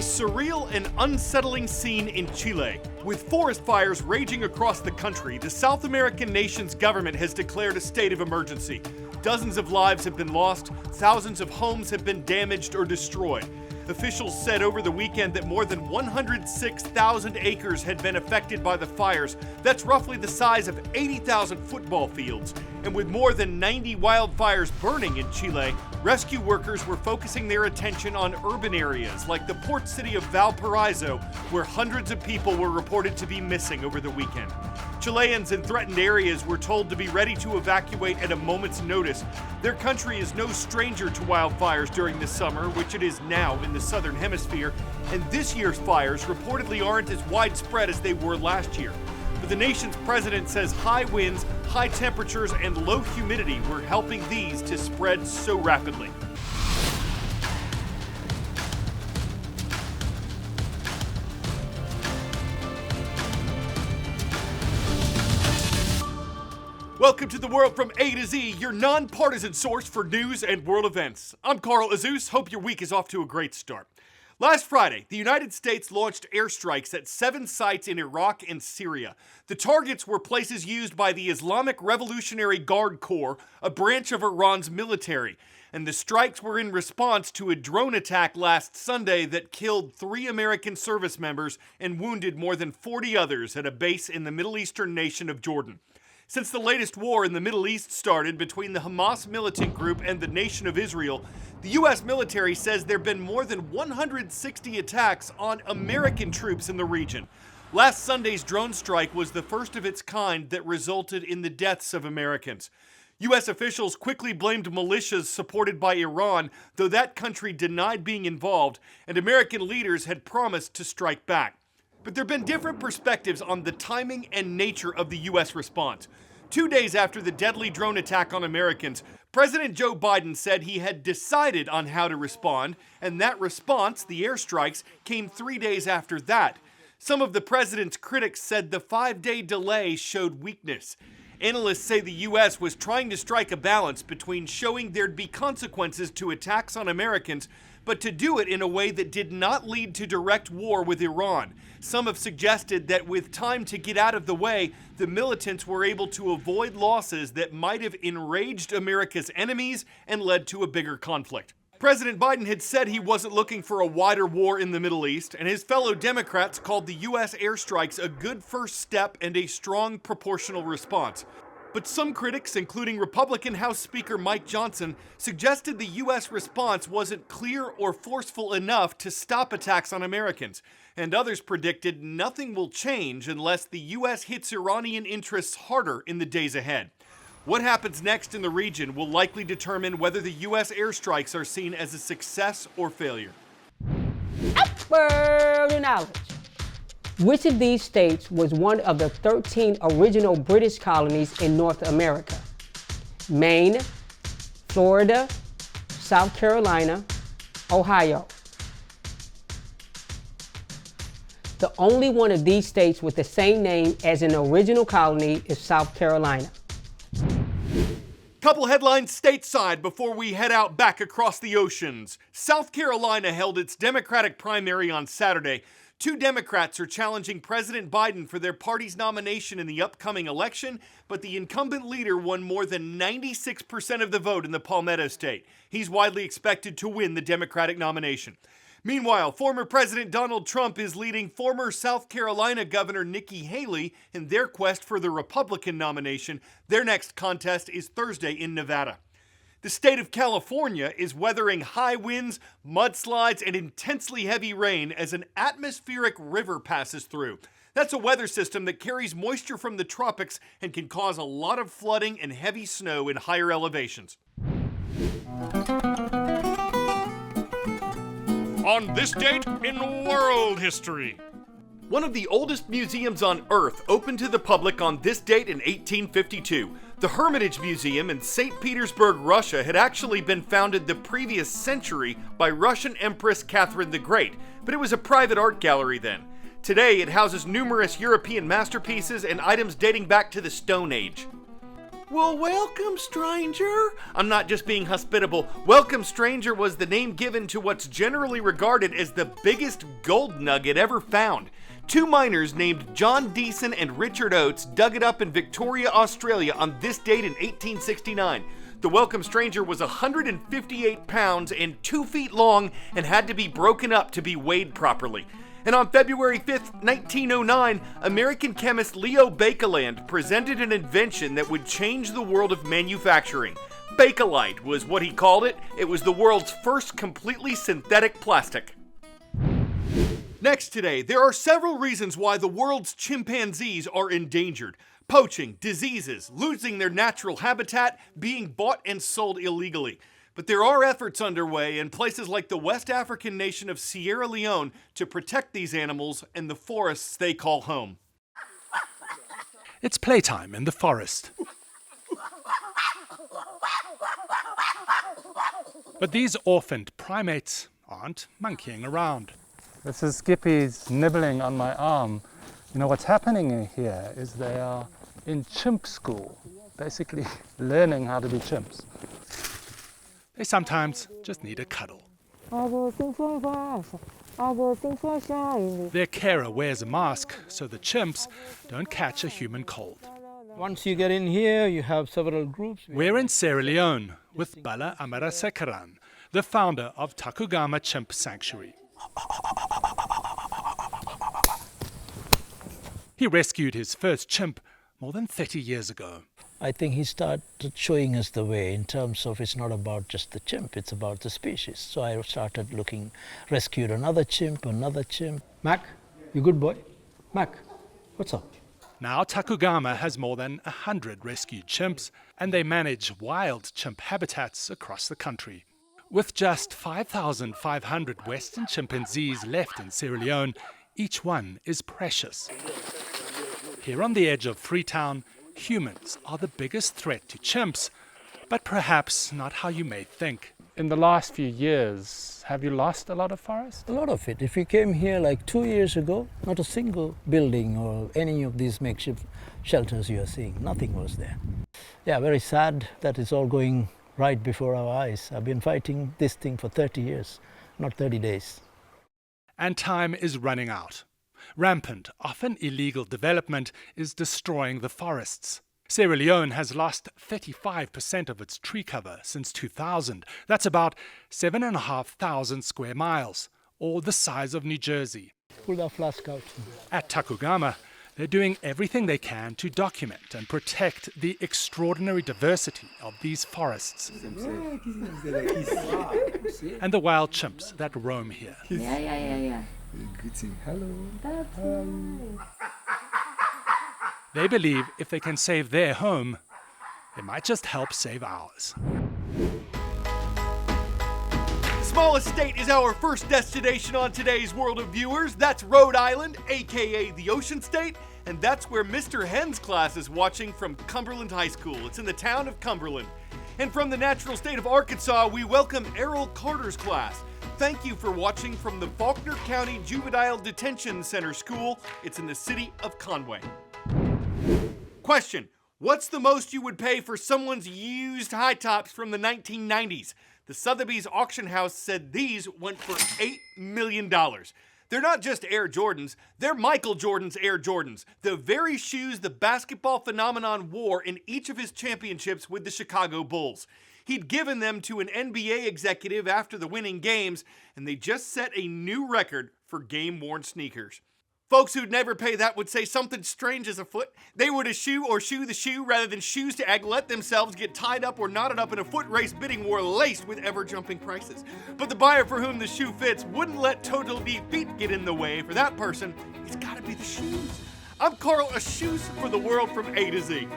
surreal and unsettling scene in Chile. With forest fires raging across the country, the South American nation's government has declared a state of emergency. Dozens of lives have been lost, thousands of homes have been damaged or destroyed. Officials said over the weekend that more than 106,000 acres had been affected by the fires. That's roughly the size of 80,000 football fields. And with more than 90 wildfires burning in Chile, rescue workers were focusing their attention on urban areas like the port city of Valparaiso, where hundreds of people were reported to be missing over the weekend. Chileans in threatened areas were told to be ready to evacuate at a moment's notice. Their country is no stranger to wildfires during the summer, which it is now in the southern hemisphere, and this year's fires reportedly aren't as widespread as they were last year. But the nation's president says high winds, high temperatures, and low humidity were helping these to spread so rapidly. Welcome to The World from A to Z, your non-partisan source for news and world events. I'm Carl Azuz. Hope your week is off to a great start. Last Friday, the United States launched airstrikes at 7 sites in Iraq and Syria. The targets were places used by the Islamic Revolutionary Guard Corps, a branch of Iran's military. And the strikes were in response to a drone attack last Sunday that killed 3 American service members and wounded more than 40 others at a base in the Middle Eastern nation of Jordan. Since the latest war in the Middle East started between the Hamas militant group and the Nation of Israel, the U.S. military says there have been more than 160 attacks on American troops in the region. Last Sunday's drone strike was the first of its kind that resulted in the deaths of Americans. U.S. officials quickly blamed militias supported by Iran, though that country denied being involved, and American leaders had promised to strike back. But there have been different perspectives on the timing and nature of the U.S. response. 2 days after the deadly drone attack on Americans, President Joe Biden said he had decided on how to respond, and that response, the airstrikes, came 3 days after that. Some of the president's critics said the 5-day delay showed weakness. Analysts say the U.S. was trying to strike a balance between showing there'd be consequences to attacks on Americans, but to do it in a way that did not lead to direct war with Iran. Some have suggested that with time to get out of the way, the militants were able to avoid losses that might have enraged America's enemies and led to a bigger conflict. President Biden had said he wasn't looking for a wider war in the Middle East, and his fellow Democrats called the U.S. airstrikes a good first step and a strong proportional response. But some critics, including Republican House Speaker Mike Johnson, suggested the U.S. response wasn't clear or forceful enough to stop attacks on Americans. And others predicted nothing will change unless the U.S. hits Iranian interests harder in the days ahead. What happens next in the region will likely determine whether the U.S. airstrikes are seen as a success or failure. World knowledge. Which of these states was one of the 13 original British colonies in North America? Maine, Florida, South Carolina, Ohio. The only one of these states with the same name as an original colony is South Carolina. Couple headlines stateside before we head out back across the oceans. South Carolina held its Democratic primary on Saturday. 2 Democrats are challenging President Biden for their party's nomination in the upcoming election, but the incumbent leader won more than 96% of the vote in the Palmetto State. He's widely expected to win the Democratic nomination. Meanwhile, former President Donald Trump is leading former South Carolina Governor Nikki Haley in their quest for the Republican nomination. Their next contest is Thursday in Nevada. The state of California is weathering high winds, mudslides, and intensely heavy rain as an atmospheric river passes through. That's a weather system that carries moisture from the tropics and can cause a lot of flooding and heavy snow in higher elevations. On this date in world history. One of the oldest museums on Earth opened to the public on this date in 1852. The Hermitage Museum in St. Petersburg, Russia had actually been founded the previous century by Russian Empress Catherine the Great, but it was a private art gallery then. Today it houses numerous European masterpieces and items dating back to the Stone Age. Well, welcome, stranger. I'm not just being hospitable. Welcome, stranger was the name given to what's generally regarded as the biggest gold nugget ever found. Two miners named John Deason and Richard Oates dug it up in Victoria, Australia on this date in 1869. The welcome stranger was 158 pounds and 2 feet long and had to be broken up to be weighed properly. And on February 5th, 1909, American chemist Leo Baekeland presented an invention that would change the world of manufacturing. Bakelite was what he called it. It was the world's first completely synthetic plastic. Next today, there are several reasons why the world's chimpanzees are endangered. Poaching, diseases, losing their natural habitat, being bought and sold illegally. But there are efforts underway in places like the West African nation of Sierra Leone to protect these animals and the forests they call home. It's playtime in the forest. But these orphaned primates aren't monkeying around. This is Skippy's nibbling on my arm. You know, what's happening in here is they are in chimp school, basically learning how to be chimps. They sometimes just need a cuddle. Their carer wears a mask so the chimps don't catch a human cold. Once you get in here, you have several groups. We're in Sierra Leone with Bala Amarasekaran, the founder of Takugama Chimp Sanctuary. He rescued his first chimp more than 30 years ago. I think he started showing us the way in terms of it's not about just the chimp, it's about the species. So I started rescued another chimp. Mac, you good boy? Mac, what's up? Now Takugama has more than 100 rescued chimps, and they manage wild chimp habitats across the country. With just 5,500 Western chimpanzees left in Sierra Leone, each one is precious. Here on the edge of Freetown, humans are the biggest threat to chimps, but perhaps not how you may think. In the last few years, have you lost a lot of forest? A lot of it. If you came here like 2 years ago, not a single building or any of these makeshift shelters you are seeing, nothing was there. Yeah, very sad that it's all going right before our eyes. I've been fighting this thing for 30 years, not 30 days. And time is running out. Rampant, often illegal development is destroying the forests. Sierra Leone has lost 35% of its tree cover since 2000. That's about 7,500 square miles, or the size of New Jersey. Pull that flask out. At Takugama, they're doing everything they can to document and protect the extraordinary diversity of these forests and the wild chimps that roam here. Yeah. Greeting. Hello. That's nice. They believe if they can save their home, they might just help save ours. Smallest state is our first destination on today's World of Viewers. That's Rhode Island, aka the Ocean State, and that's where Mr. Hen's class is watching from Cumberland High School. It's in the town of Cumberland. And from the natural state of Arkansas, we welcome Errol Carter's class. Thank you for watching from the Faulkner County Juvenile Detention Center School. It's in the city of Conway. Question: what's the most you would pay for someone's used high tops from the 1990s? The Sotheby's auction house said these went for $8 million. They're not just Air Jordans, they're Michael Jordan's Air Jordans, the very shoes the basketball phenomenon wore in each of his championships with the Chicago Bulls. He'd given them to an NBA executive after the winning games, and they just set a new record for game-worn sneakers. Folks who'd never pay that would say something strange is afoot. They would eschew or shoe the shoe rather than choose to let themselves get tied up or knotted up in a foot race bidding war laced with ever-jumping prices. But the buyer for whom the shoe fits wouldn't let total defeat get in the way. For that person, it's gotta be the shoes. I'm Carl, a shoes for the world from A to Z.